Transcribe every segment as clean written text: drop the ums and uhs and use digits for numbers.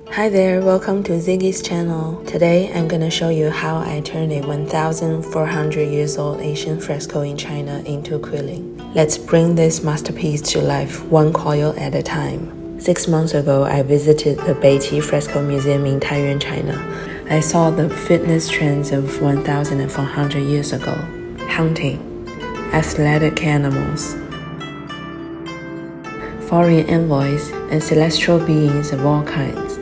Hi there, welcome to Ziggy's channel. Today I'm gonna show you how I turned a 1,400 years old Asian fresco in China into quilling. Let's bring this masterpiece to life one coil at a time. 6 months ago, I visited the Bei Qi Fresco Museum in Taiyuan, China. I saw the fitness trends of 1,400 years ago. Hunting, athletic animals, foreign envoys, and celestial beings of all kinds.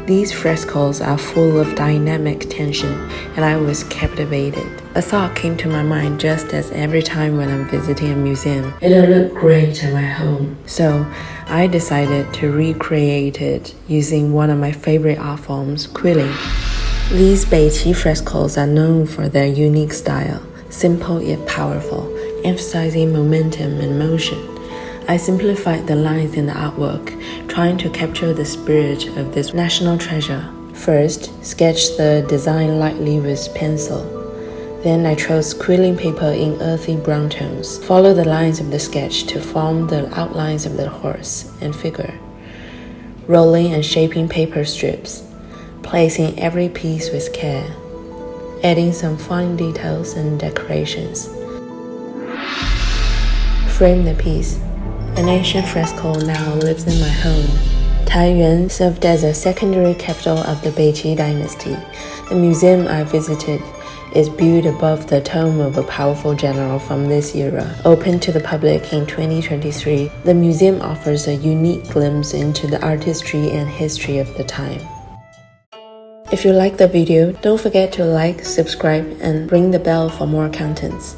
These frescoes are full of dynamic tension, and I was captivated. A thought came to my mind just as every time when I'm visiting a museum. It'll look great in my home. So I decided to recreate it using one of my favorite art forms, quilling. These Bei Qi frescoes are known for their unique style, simple yet powerful, emphasizing momentum and motion. I simplified the lines in the artwork, trying to capture the spirit of this national treasure. First, sketch the design lightly with pencil. Then I chose quilling paper in earthy brown tones. Follow the lines of the sketch to form the outlines of the horse and figure. Rolling and shaping paper strips, placing every piece with care, adding some fine details and decorations. Frame the piece. An ancient fresco now lives in my home. Taiyuan served as a secondary capital of the Bei Qi dynasty. The museum I visited is built above the tomb of a powerful general from this era. Open to the public in 2023, the museum offers a unique glimpse into the artistry and history of the time. If you like the video, don't forget to like, subscribe, and ring the bell for more contents.